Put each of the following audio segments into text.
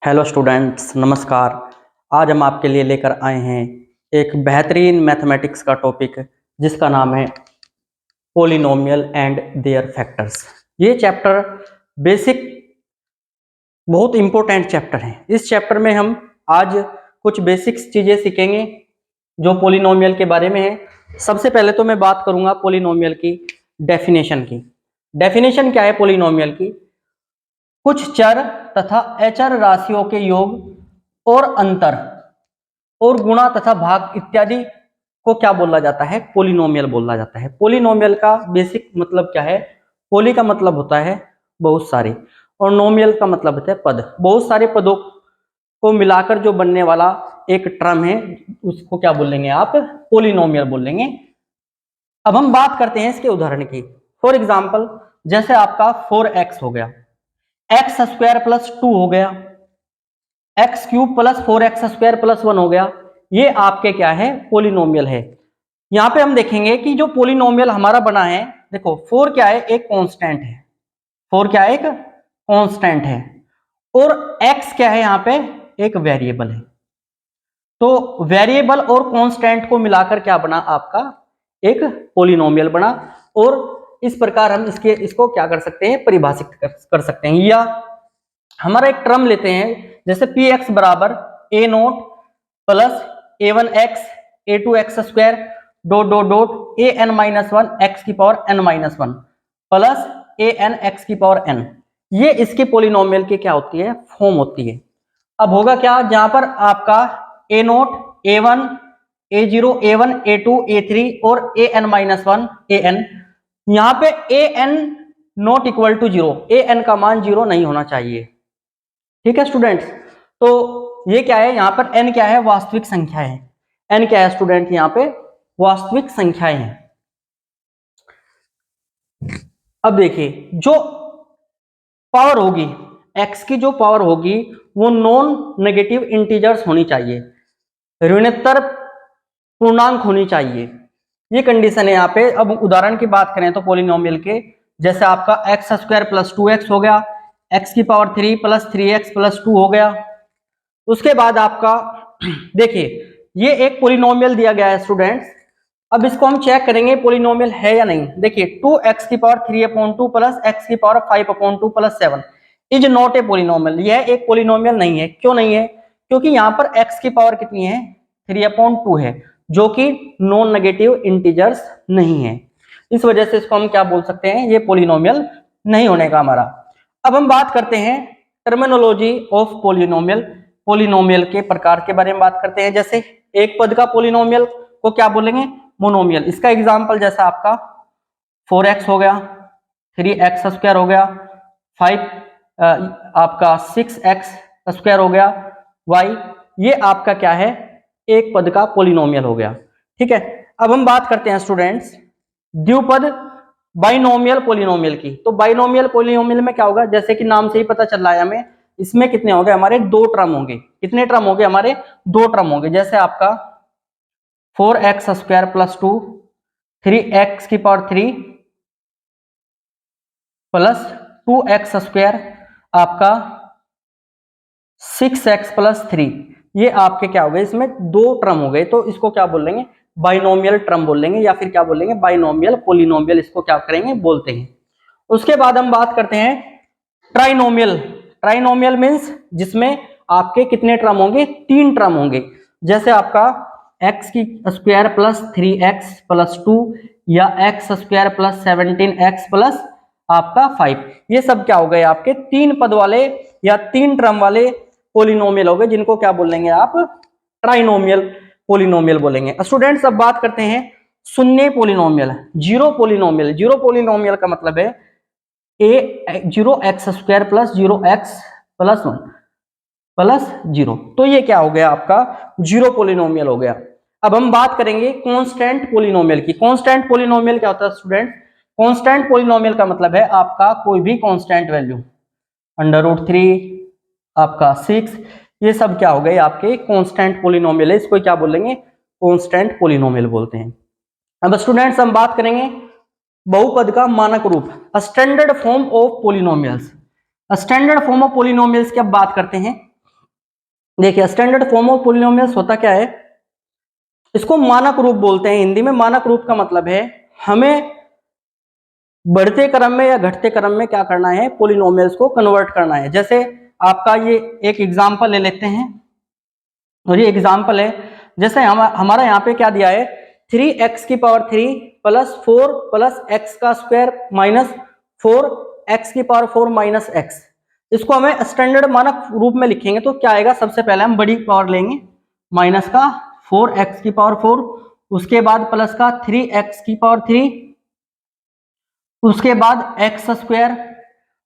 Hello students, नमस्कार। आज हम आपके लिए लेकर आए हैं एक बेहतरीन मैथमेटिक्स का टॉपिक जिसका नाम है पोलिनोमियल एंड देयर फैक्टर्स। ये चैप्टर बेसिक बहुत इंपॉर्टेंट चैप्टर है। इस चैप्टर में हम आज कुछ बेसिक्स चीज़ें सीखेंगे जो पोलिनोमियल के बारे में है। सबसे पहले तो मैं बात करूंगा पोलिनोमियल की डेफिनेशन की। डेफिनेशन क्या है पोलिनोमियल की? कुछ चर तथा अचर राशियों के योग और अंतर और गुणा तथा भाग इत्यादि को क्या बोला जाता है? पोलिनोमियल बोला जाता है। पोलिनोमियल का बेसिक मतलब क्या है? पोली का मतलब होता है बहुत सारे और नोमियल का मतलब होता है पद। बहुत सारे पदों को मिलाकर जो बनने वाला एक टर्म है उसको क्या बोलेंगे आप? पोलिनोमियल बोलेंगे। अब हम बात करते हैं इसके उदाहरण की। फॉर एग्जाम्पल, जैसे आपका 4x हो गया, एक्स स्क्वायर प्लस 2 हो गया, x cube plus 4x square plus 1 हो गया। ये आपके क्या है? पोलिनोमियल है। यहां पे हम देखेंगे कि जो पोलिनोमियल हमारा बना है, देखो 4 क्या है? एक कांस्टेंट है। 4 क्या है? एक कांस्टेंट है। और x क्या है? यहां पे एक वेरिएबल है। तो वेरिएबल और कांस्टेंट को मिलाकर क्या बना? आपका एक पोलिनोमियल बना। और इस प्रकार हम इसको क्या कर सकते हैं? परिभाषित कर सकते हैं। या हमारा एक टर्म लेते हैं, जैसे पी एक्स बराबर A nought plus A one x A two x square dot dot dot A n minus one x की power n minus one plus A n x की पावर एन। ये इसके polynomial की क्या होती है? Form होती है। अब होगा क्या? जहां पर आपका A nought A one A zero A one A two A three और A n minus one A n, यहां पे A n not equal to zero, A n का मान जीरो नहीं होना चाहिए। ठीक है स्टूडेंट्स? तो ये क्या है? यहाँ पर n क्या है? वास्तविक संख्या है। n क्या है स्टूडेंट? यहाँ पे वास्तविक संख्याएं हैं। अब देखिए, जो पावर होगी x की, जो पावर होगी वो नॉन नेगेटिव इंटीजर्स होनी चाहिए, ऋणोत्तर पूर्णांक होनी चाहिए। ये कंडीशन है यहाँ पे। अब उदाहरण की बात करें तो पोलिनोमियल के, जैसे आपका एक्स स्क्वायर प्लस 2x हो गया, x की पावर 3 प्लस 3x प्लस 2 हो गया। उसके बाद आपका देखिए, ये एक पोलिनोमियल दिया गया है स्टूडेंट्स। अब इसको हम चेक करेंगे पोलिनोमियल है या नहीं। देखिए 2x की पावर 3/2 प्लस x की power 5/2 plus 7 is not a polynomial. यह एक पोलिनोमियल नहीं है। क्यों नहीं है? क्योंकि यहाँ पर x की पावर कितनी है? 3/2 है, जो कि नॉन नेगेटिव इंटीजर्स नहीं है। इस वजह से इसको हम क्या बोल सकते हैं? ये पोलिनोमियल नहीं होने का हमारा। अब हम बात करते हैं टर्मिनोलॉजी ऑफ पोलिनोमियल। पोलिनोमियल के प्रकार के बारे में बात करते हैं। जैसे एक पद का पोलिनोमियल को क्या बोलेंगे? मोनोमियल। इसका एग्जांपल जैसा आपका 4x हो गया, 3x स्क्वायर हो गया, 5 आपका 6x स्क्वायर हो गया, y, ये आपका क्या है? एक पद का पोलिनोमियल हो गया। ठीक है। अब हम बात करते हैं स्टूडेंट्स द्विपद बाइनोमियल पोलिनोमियल की। तो बाइनोमियल पोलिनोमियल में क्या होगा? जैसे कि नाम से ही पता चल रहा है हमें, इसमें कितने होंगे? हमारे दो टर्म होंगे। कितने टर्म होंगे? हमारे दो टर्म होंगे। जैसे आपका 4x स्क्वायर प्लस 2, 3x की पावर 3 प्लस 2x स्क्वायर, आपका 6x प्लस 3, ये आपके क्या हो गए? इसमें दो टर्म हो गए। तो इसको क्या बोलेंगे? बाइनोमियल टर्म बोलेंगे, या फिर क्या बोलेंगे? बाइनोमियल पोलिनोमियल इसको क्या करेंगे? बोलते हैं। उसके बाद हम बात करते हैं ट्राइनोमियल। ट्राइनोमियल मीन्स जिसमें आपके कितने टर्म होंगे? तीन टर्म होंगे। जैसे आपका x की स्क्वायर प्लस 3x प्लस 2 या x square plus 17x plus आपका 5, ये सब क्या हो गए? आपके तीन पद वाले या तीन टर्म वाले पोलिनोमियल हो गए, जिनको क्या बोलेंगे आप? ट्राइनोमियल पोलिनोमियल बोलेंगे। स्टूडेंट्स अब बात करते हैं शून्य polynomial, zero polynomial. Zero polynomial का मतलब है ए 0x square plus 0x plus 1 plus 0। तो ये क्या हो गया? आपका जीरो पोलिनोमियल हो गया। अब हम बात करेंगे कांस्टेंट पोलिनोमियल की। कांस्टेंट पोलिनोमियल क्या होता है स्टूडेंट? कांस्टेंट पोलिनोमियल का मतलब है आपका कोई भी कांस्टेंट वैल्यू, √3, आपका 6, ये सब क्या हो गए? आपके कांस्टेंट पोलिनोमियल है। इसको क्या बोलेंगे? कांस्टेंट पोलिनोमियल बोलते हैं। अब स्टूडेंट्स हम बात करेंगे बहुपद का मानक रूप, standard form of polynomials. Standard form of polynomials की अब बात करते हैं। देखिए स्टैंडर्ड फॉर्म ऑफ पॉलिनोमियल्स होता क्या है, इसको मानक रूप बोलते हैं हिंदी में। मानक रूप का मतलब है हमें बढ़ते क्रम में या घटते क्रम में क्या करना है, पॉलिनोमियल्स को कन्वर्ट करना है। जैसे आपका ये एक एग्जांपल ले लेते हैं, और ये एग्जांपल है, जैसे हमारा यहाँ पे क्या दिया है, 3x की पावर 3 प्लस 4 प्लस एक्स का स्क्वायर माइनस 4x की पावर 4 माइनस एक्स। इसको हमें स्टैंडर्ड मानक रूप में लिखेंगे तो क्या आएगा, सबसे पहले हम बड़ी पावर लेंगे माइनस का 4x की पावर 4, उसके बाद प्लस का 3x की पावर 3, उसके बाद एक्स स्क्वायर,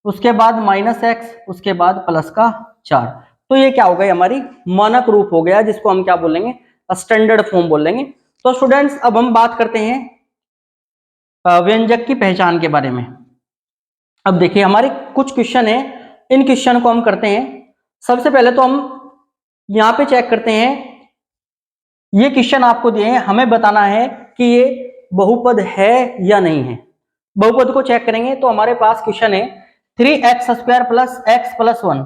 उसके बाद माइनस एक्स, उसके बाद प्लस का 4। तो ये क्या हो गई, हमारी मानक रूप हो गया, जिसको हम क्या बोलेंगे, स्टैंडर्ड फॉर्म बोलेंगे। तो स्टूडेंट्स अब हम बात करते हैं व्यंजक की पहचान के बारे में। अब देखिए हमारे कुछ क्वेश्चन है, इन क्वेश्चन को हम करते हैं। सबसे पहले तो हम यहाँ पे चेक करते हैं, ये क्वेश्चन आपको दिए हैं, हमें बताना है कि ये बहुपद है या नहीं है। बहुपद को चेक करेंगे तो हमारे पास क्वेश्चन है 3x square plus x plus 1,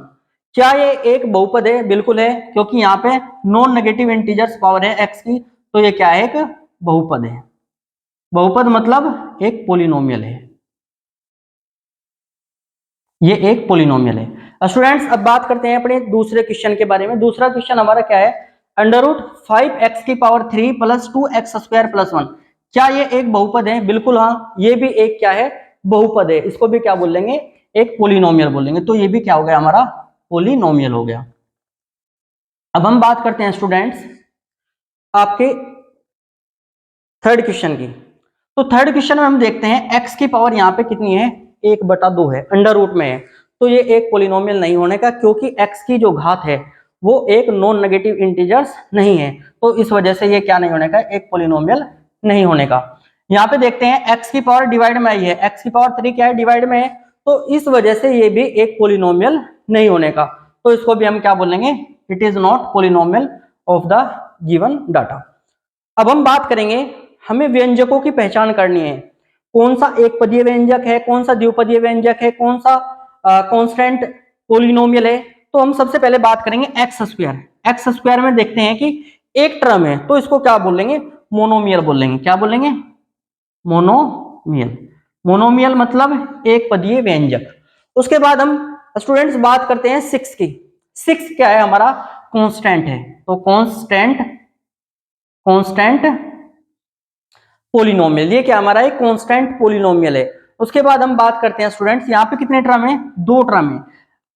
क्या ये एक बहुपद है? बिल्कुल है, क्योंकि यहाँ पे नॉन नेगेटिव इंटीजर्स पावर है x की, तो ये क्या है, एक बहुपद है। बहुपद मतलब एक पॉलिनोमियल है, ये एक पॉलिनोमियल है। स्टूडेंट्स अब बात करते हैं अपने दूसरे क्वेश्चन के बारे में। दूसरा क्वेश्चन हमारा क्या है, अंडर रूट 5x की power 3 plus 2x square plus 1, क्या ये एक बहुपद है? बिल्कुल हाँ, ये भी एक क्या है, बहुपद है। इसको भी क्या बोलेंगे, एक पॉलिनोमियल बोलेंगे। तो ये भी क्या हो गया, हमारा पॉलिनोमियल हो गया। अब हम बात करते हैं स्टूडेंट्स आपके थर्ड क्वेश्चन की। तो थर्ड क्वेश्चन में हम देखते हैं x की पावर यहाँ पे कितनी है, 1/2 है, अंडर रूट में है। तो ये एक पॉलिनोमियल नहीं होने का, क्योंकि x की जो घात है वो एक नॉन नेगेटिव इंटीजर्स नहीं है, तो इस वजह से ये क्या नहीं होने का, एक पॉलिनोमियल नहीं होने का। यहाँ पे देखते हैं x की पावर डिवाइड में आई है, x की पावर 3 क्या है, डिवाइड में है, तो इस वजह से ये भी एक पॉलिनोमियल नहीं होने का। तो इसको भी हम क्या बोलेंगे, it is not polynomial of the given data. अब हम बात करेंगे, हमें व्यंजकों की पहचान करनी है, कौन सा एक पदीय व्यंजक है, कौन सा द्विपदीय व्यंजक है, कौन सा कांस्टेंट पॉलिनोमियल है। तो हम सबसे पहले बात करेंगे एक्स स्क्वायर। एक्स स्क्वायर में देखते हैं कि एक टर्म है, तो इसको क्या बोलेंगे, मोनोमियल बोलेंगे। क्या बोलेंगे, मोनोमियल। मोनोमियल मतलब एक पदीय व्यंजक। उसके बाद हम स्टूडेंट्स बात करते हैं सिक्स की। सिक्स क्या है, हमारा कांस्टेंट है, तो कांस्टेंट पॉलिनोमियल, ये क्या हमारा एक कांस्टेंट पॉलिनोमियल है। उसके बाद हम बात करते हैं स्टूडेंट्स, यहाँ पे कितने टर्म है, 2 टर्म है।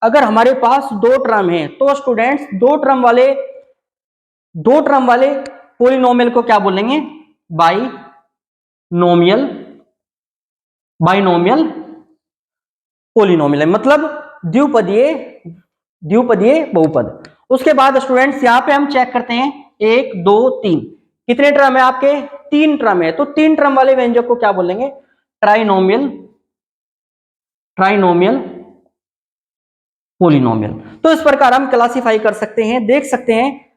अगर हमारे पास 2 टर्म है तो स्टूडेंट्स 2 टर्म वाले पॉलिनोमियल को क्या बोलेंगे, बाइनोमियल पॉलिनोमियल, मतलब द्विपदीय बहुपद। उसके बाद स्टूडेंट्स यहाँ पे हम चेक करते हैं 1 2 3, कितने टर्म है आपके, 3 टर्म है, तो 3 टर्म वाले व्यंजक को क्या बोलेंगे, ट्राइनोमियल पॉलिनोमियल। तो इस प्रकार हम क्लासिफाई कर सकते हैं, देख सकते हैं,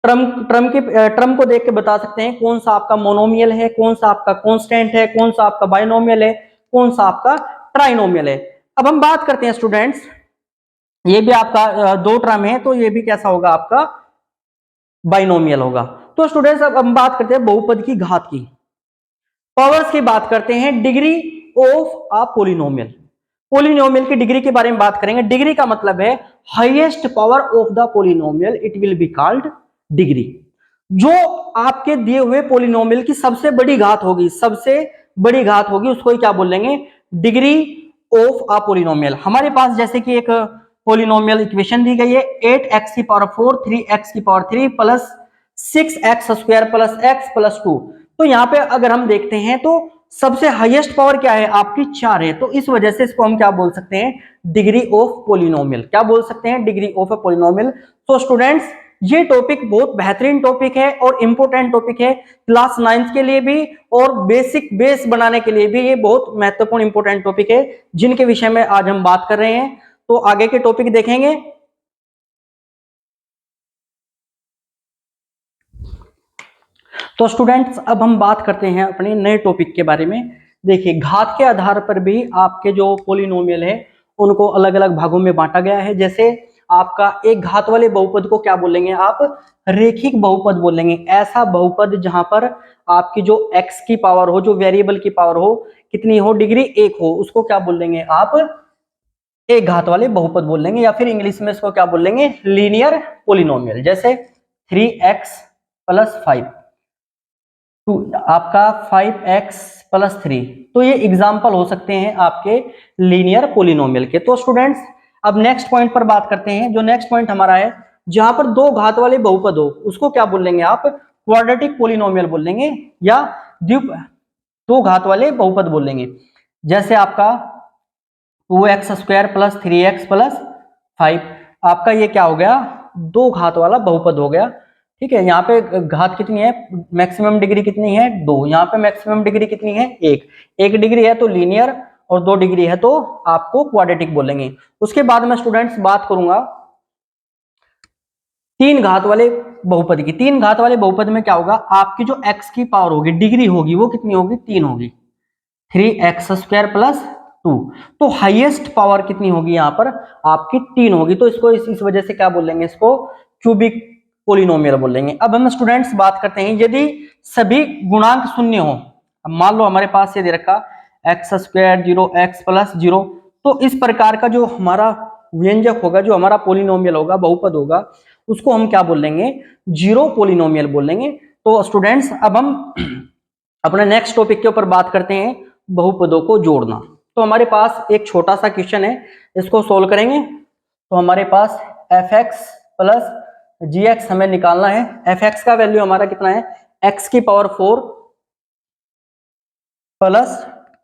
टर्म को देख के बता सकते हैं कौन सा आपका मोनोमियल है, कौन सा आपका कांस्टेंट है, कौन सा आपका बाइनोमियल है, कौन सा आपका ट्राइनोमियल है। अब हम बात करते हैं स्टूडेंट्स, ये भी आपका 2 टर्म है, तो ये भी कैसा होगा, आपका बाइनोमियल होगा। तो स्टूडेंट्स अब हम बात करते हैं बहुपद की घात की, पावर्स की बात करते हैं, degree of a polynomial. Polynomial की डिग्री के बारे में बात करेंगे। डिग्री का मतलब है highest power of the polynomial, it will be called degree. जो आपके दिए हुए पॉलिनोमियल की सबसे बड़ी घात होगी, उसको ही क्या बोलेंगे, डिग्री ऑफ अ पॉलिनोमियल। हमारे पास जैसे कि एक पॉलिनोमियल इक्वेशन दी गई है, 8x की पावर 4 3x की power 3 plus 6x square plus x plus 2। तो यहाँ पे अगर हम देखते हैं तो सबसे हाईएस्ट पावर क्या है, आपकी 4 है, तो इस वजह से इसको हम क्या बोल सकते हैं, डिग्री ऑफ पॉलिनोमियल। क्या बोल सकते हैं, डिग्री ऑफ अ पॉलिनोमियल। तो स्टूडेंट्स ये टॉपिक बहुत बेहतरीन टॉपिक है और इंपॉर्टेंट टॉपिक है क्लास 9 के लिए भी, और बेसिक बेस बनाने के लिए भी ये बहुत महत्वपूर्ण इंपॉर्टेंट टॉपिक है, जिनके विषय में आज हम बात कर रहे हैं। तो आगे के टॉपिक देखेंगे। तो स्टूडेंट्स अब हम बात करते हैं अपने नए टॉपिक के बारे में। देखिए घात के आधार पर भी आपके जो पॉलिनोमियल है उनको अलग अलग भागों में बांटा गया है। जैसे आपका एक घात वाले बहुपद को क्या बोलेंगे आप? रेखिक बहुपद बोलेंगे। ऐसा बहुपद जहां पर आपकी जो x की पावर हो, जो वेरिएबल की पावर हो, कितनी हो? डिग्री 1 हो, उसको क्या बोलेंगे आप? एक घात वाले बहुपद बोलेंगे, या फिर इंग्लिश में इसको क्या बोलेंगे? Linear polynomial. जैसे 3x प्लस 5 आपका 5x प्लस 3, तो ये एग्जाम्पल हो सकते हैं आपके लीनियर पोलिनोमियल के। तो स्टूडेंट्स अब नेक्स्ट पॉइंट पर बात करते हैं। जो नेक्स्ट पॉइंट हमारा है, जहां पर दो घात वाले बहुपद हो, उसको क्या बोलेंगे आप? क्वाड्रेटिक पोलिनोमियल बोलेंगे, या दो घात वाले बहुपद बोलेंगे। जैसे आपका 2x square plus 3x plus 5, आपका ये क्या हो गया? दो घात वाला बहुपद हो गया। ठीक है, यहाँ पे घात कितनी है? मैक्सिमम डिग्री कितनी है? 2। यहाँ पे मैक्सिमम डिग्री कितनी है? 1। 1 डिग्री है तो लीनियर, और 2 डिग्री है तो आपको क्वाड्रेटिक बोलेंगे। उसके बाद में स्टूडेंट्स बात करूंगा तीन घात वाले बहुपद की। तीन घात वाले बहुपद में क्या होगा? आपकी जो x की पावर होगी, डिग्री होगी, वो कितनी होगी? 3 होगी। 3x स्क्वायर प्लस 2, तो हाईएस्ट पावर कितनी होगी? यहाँ पर आपकी 3 होगी। तो इसको इस वजह से क्या बोलेंगे? इसको क्यूबिक पोलिनोमियल बोलेंगे। अब हम स्टूडेंट्स बात करते हैं, यदि सभी गुणांक शून्य हो, मान लो हमारे पास ये दे रखा x स्क्वायर 0x प्लस 0, तो इस प्रकार का जो हमारा व्यंजक होगा, जो हमारा पोलिनोमियल होगा, बहुपद होगा, उसको हम क्या बोलेंगे? जीरो पोलिनोमियल बोलेंगे। तो स्टूडेंट्स अब हम अपने नेक्स्ट टॉपिक के ऊपर बात करते हैं, बहुपदों को जोड़ना। तो हमारे पास एक छोटा सा क्वेश्चन है, इसको सोल्व करेंगे। तो हमारे पास fx प्लस gx हमें निकालना है। fx का वैल्यू हमारा कितना है? x की पावर 4 प्लस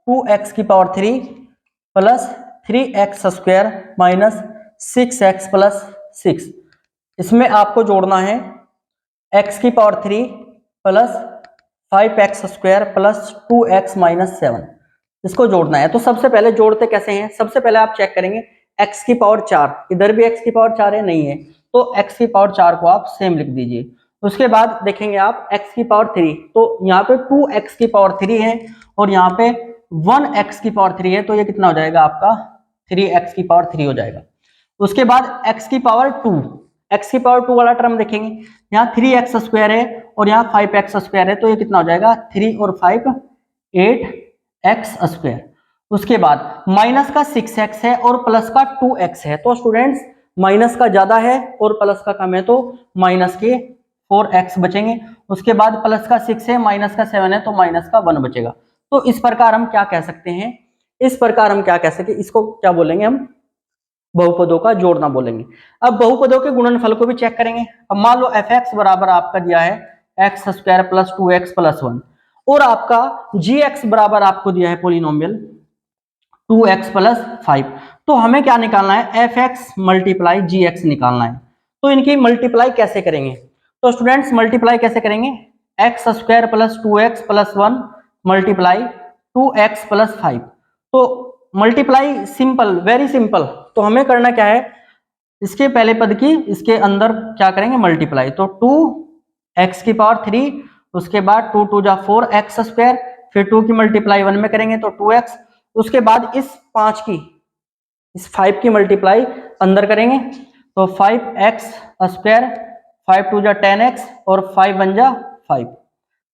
2x की power 3 plus 3x square minus 6x plus 6। इसमें आपको जोड़ना है x की power 3 plus 5x square plus 2x minus 7। इसको जोड़ना है। तो सबसे पहले जोड़ते कैसे हैं? सबसे पहले आप चेक करेंगे x की पावर 4, इधर भी x की पावर 4 है, नहीं है, तो x की पावर 4 को आप सेम लिख दीजिए। उसके बाद देखेंगे आप x की पावर 3, तो यहाँ पे 2x की पावर 3 है और यहाँ पे 1x की पावर 3 है, तो ये कितना हो जाएगा आपका? 3x की पावर 3 हो जाएगा। उसके बाद x की पावर 2, x की पावर 2 वाला टर्म देखेंगे, यहाँ 3x स्क्वायर है और यहाँ 5x स्क्वायर है, तो ये कितना हो जाएगा? 3 और 5 8x स्क्वायर। उसके बाद माइनस का 6x है और प्लस का 2x है, तो स्टूडेंट्स माइनस का ज्यादा है और प्लस का कम है, तो माइनस के 4x बचेंगे। उसके बाद प्लस का 6 है, माइनस का 7 है, तो माइनस का 1 बचेगा। तो इस प्रकार हम क्या कह सकते हैं? इस प्रकार हम क्या कह सकते हैं? इसको क्या बोलेंगे हम? बहुपदों का जोड़ना बोलेंगे। अब बहुपदों के गुणनफल को भी चेक करेंगे। अब मान लो fx बराबर आपका दिया है x square plus 2x plus 1, और आपका gx बराबर आपको दिया है पोलिनोमियल 2x प्लस 5। तो हमें क्या निकालना है? fx मल्टीप्लाई gx निकालना है। तो इनकी मल्टीप्लाई कैसे करेंगे? तो स्टूडेंट्स मल्टीप्लाई कैसे करेंगे? x square plus 2x plus 1 multiply 2x plus 5। तो मल्टीप्लाई सिंपल, वेरी सिंपल। तो हमें करना क्या है? इसके पहले पद की इसके अंदर क्या करेंगे? मल्टीप्लाई। तो 2x की पावर 3, उसके बाद 2 2 जा 4x स्क्वायर, फिर 2 की मल्टीप्लाई 1 में करेंगे तो 2x, उसके बाद इस 5 की, इस 5 की मल्टीप्लाई अंदर करेंगे तो 5x स्क्वायर, 5 2 जा 10x और 5 1 जा 5।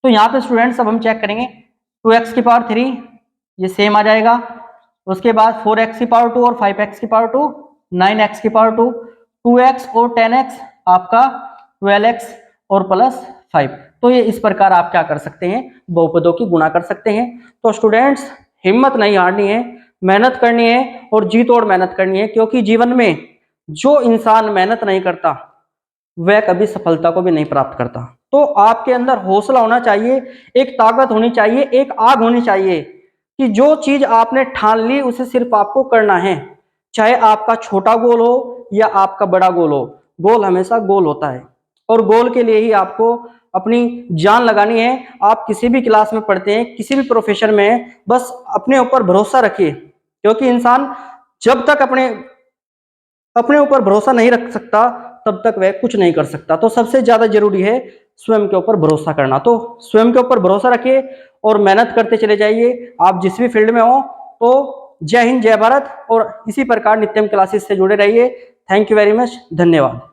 तो यहाँ पे स्टूडेंट्स अब हम चेक करेंगे 2x की पावर 3 ये सेम आ जाएगा, उसके बाद 4x की पावर 2 और 5x की पावर 2, 9x की पावर 2, 2x और 10x आपका 12x और प्लस 5। तो ये इस प्रकार आप क्या कर सकते हैं? बहुपदों की गुणा कर सकते हैं। तो स्टूडेंट्स हिम्मत नहीं हारनी है, मेहनत करनी है और जी तोड़ मेहनत करनी है, क्योंकि जीवन में जो इंसान मेहनत नहीं करता वह कभी सफलता को भी नहीं प्राप्त करता। तो आपके अंदर हौसला होना चाहिए, एक ताकत होनी चाहिए, एक आग होनी चाहिए कि जो चीज आपने ठान ली उसे सिर्फ आपको करना है, चाहे आपका छोटा गोल हो या आपका बड़ा गोल हो, गोल हमेशा गोल होता है और गोल के लिए ही आपको अपनी जान लगानी है। आप किसी भी क्लास में पढ़ते हैं, किसी भी प्रोफेशन में हैं, बस अपने ऊपर भरोसा रखिए, क्योंकि इंसान जब तक अपने ऊपर भरोसा नहीं रख सकता तब तक वह कुछ नहीं कर सकता। तो सबसे ज्यादा जरूरी है स्वयं के ऊपर भरोसा करना। तो स्वयं के ऊपर भरोसा रखिए और मेहनत करते चले जाइए, आप जिस भी फील्ड में हो। तो जय हिंद, जय भारत, और इसी प्रकार नित्यम क्लासेस से जुड़े रहिए। थैंक यू वेरी मच, धन्यवाद।